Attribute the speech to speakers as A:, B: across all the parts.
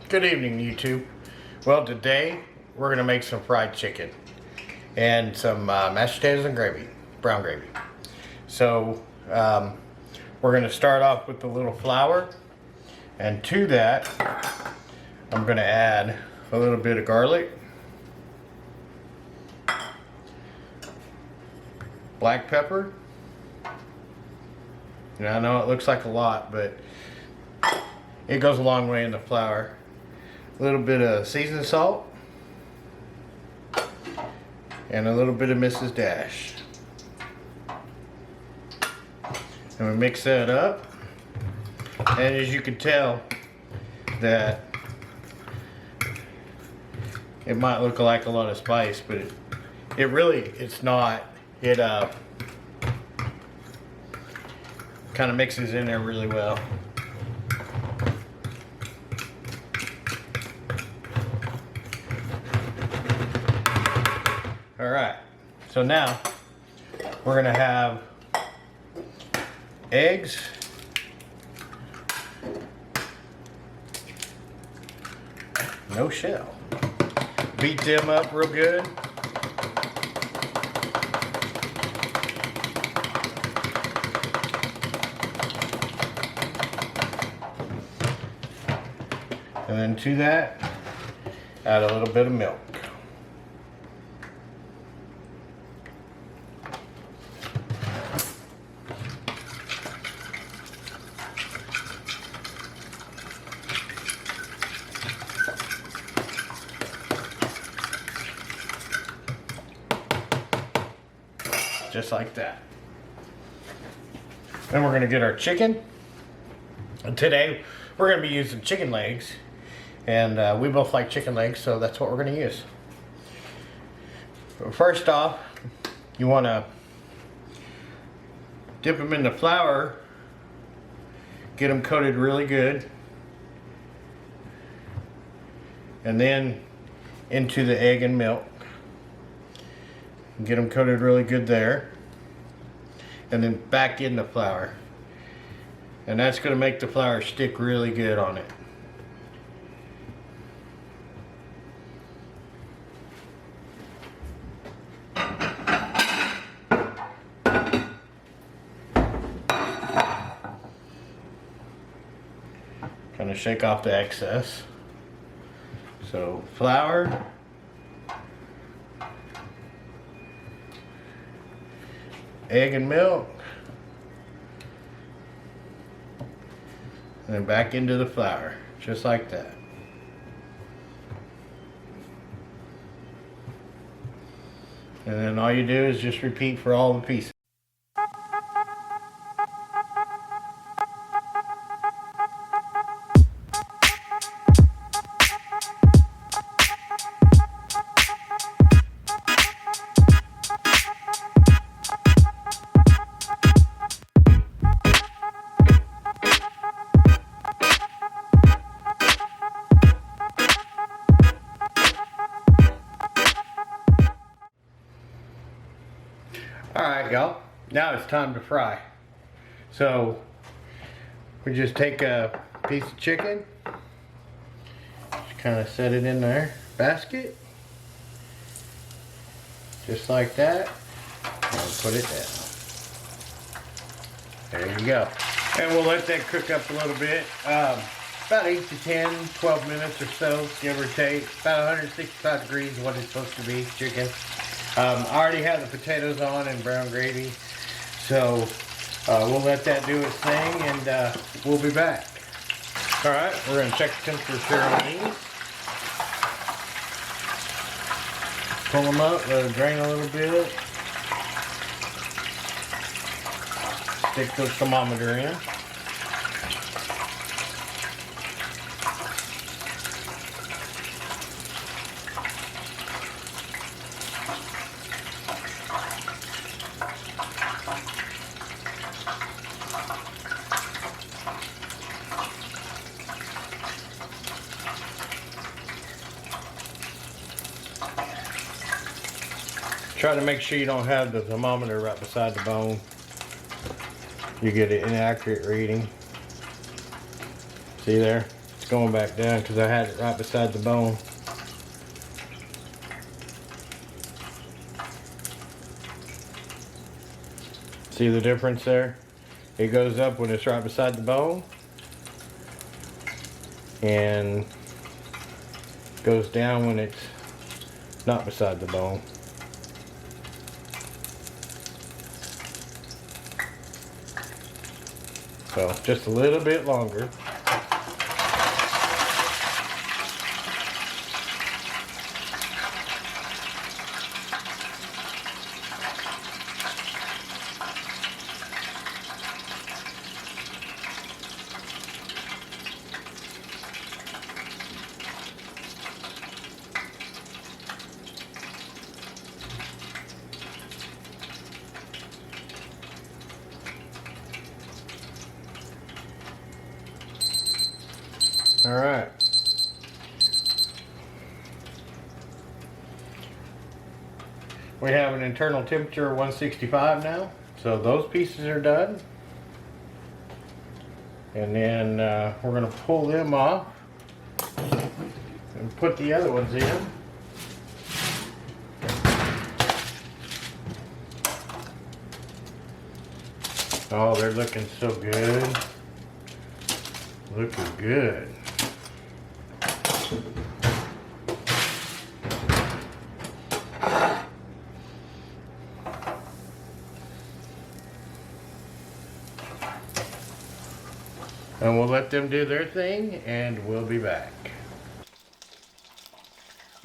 A: Good evening, YouTube. Well, today we're going to make some fried chicken and some mashed potatoes and gravy, brown gravy. So we're going to start off with a little flour, and to that I'm going to add a little bit of garlic, black pepper. And I know it looks like a lot, but it goes a long way in the flour. A little bit of seasoned salt and a little bit of Mrs. Dash. And we mix that up, and as you can tell that it might look like a lot of spice, but it's not. It kind of mixes in there really well. Alright, so now we're going to have eggs, no shell. Beat them up real good. And then to that, add a little bit of milk. Just like that. Then we're going to get our chicken. And today we're going to be using chicken legs. And we both like chicken legs, so that's what we're going to use. But first off, you want to dip them in the flour. Get them coated really good. And then into the egg and milk. Get them coated really good there, and then back in the flour, and that's going to make the flour stick really good on it. Kind of shake off the excess. So flour, egg and milk, and then back into the flour, just like that. And then all you do is just repeat for all the pieces. Alright, y'all, now it's time to fry. So we just take a piece of chicken, just kind of set it in their basket, just like that, and put it down. There you go. And we'll let that cook up a little bit, about 8 to 10, 12 minutes or so, give or take. About 165 degrees is what it's supposed to be, chicken. I already have the potatoes on and brown gravy, so we'll let that do its thing, and we'll be back. Alright, we're going to check the temperature on these. Pull them up, let it drain a little bit. Stick the thermometer in. Try to make sure you don't have the thermometer right beside the bone. You get an inaccurate reading. See there? It's It's going back down because I had it right beside the bone. See the difference there? It goes up when it's right beside the bone and goes down when it's not beside the bone. So just a little bit longer. All right. We have an internal temperature of 165 now. So those pieces are done. And then we're going to pull them off and put the other ones in. Oh, they're looking so good. Looking good. And we'll let them do their thing and we'll be back.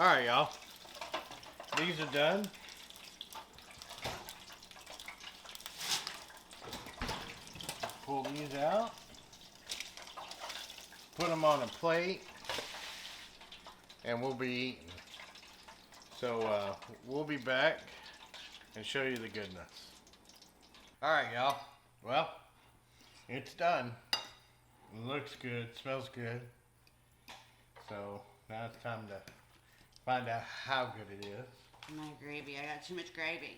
A: Alright, y'all. These are done. Pull these out. Put them on a plate. And we'll be eating. So we'll be back and show you the goodness. Alright, y'all. Well, it's done. It looks good, smells good. So now it's time to find out how good it is.
B: My gravy, I got too much gravy.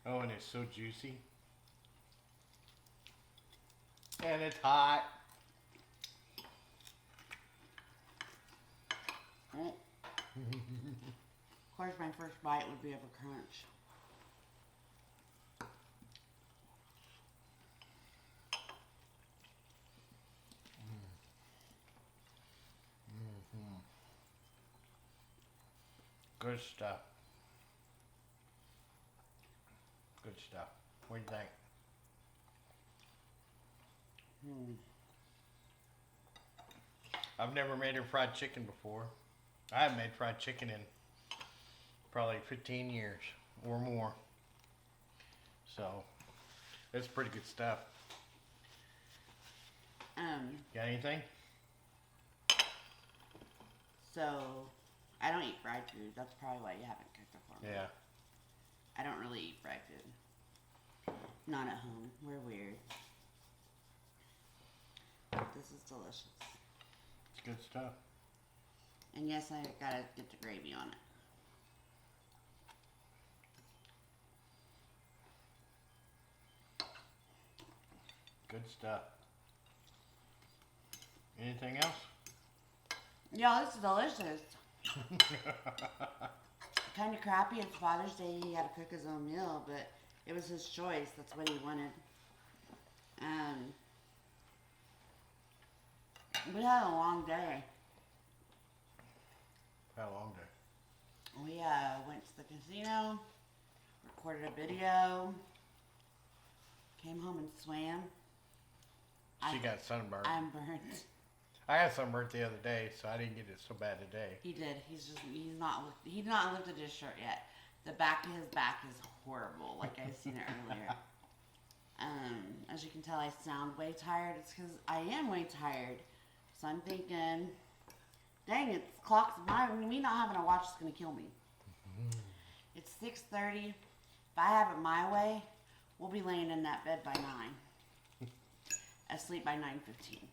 A: Oh, and it's so juicy. And it's hot.
B: Oh. Of course, my first bite would be of a crunch.
A: Good stuff. Good stuff. What do you think? I've never made a fried chicken before. I haven't made fried chicken in probably 15 years or more. So, it's pretty good stuff. Got anything?
B: So, I don't eat fried food. That's probably why you haven't cooked it for me.
A: Yeah.
B: I don't really eat fried food. Not at home. We're weird. This is delicious.
A: It's good stuff.
B: And yes, I gotta get the gravy on it.
A: Good stuff. Anything else?
B: Yeah, this is delicious. Kind of crappy. It's Father's Day. He had to cook his own meal, but it was his choice. That's what he wanted. We had a long day.
A: Had a long day.
B: We went to the casino, recorded a video, came home and swam.
A: She got sunburned.
B: I'm burnt.
A: I got sunburned the other day, so I didn't get it so bad today.
B: He did. He's not lifted his shirt yet. The back of his back is horrible, like I seen it earlier. As you can tell, I sound way tired. It's because I am way tired. So I'm thinking, dang, it's clock's me not having a watch is gonna kill me. It's 6:30. If I have it my way, we'll be laying in that bed by 9. Asleep by 9:15.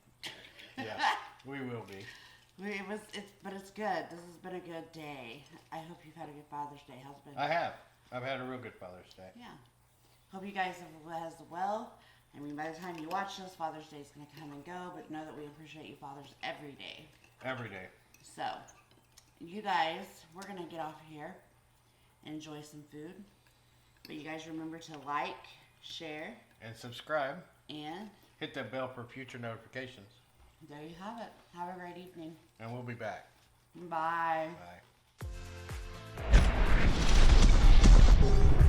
A: Yeah, we will be.
B: But it's good. This has been a good day. I hope you've had a good Father's Day. How's it been?
A: I have. I've had a real good Father's Day.
B: Yeah. Hope you guys have as well. I mean, by the time you watch this, Father's Day is going to come and go, but know that we appreciate you fathers every day.
A: Every day.
B: So, you guys, we're going to get off here and enjoy some food. But you guys remember to like, share,
A: and subscribe.
B: And
A: hit that bell for future notifications.
B: There you have it. Have a great evening.
A: And we'll be back.
B: Bye.
A: Bye.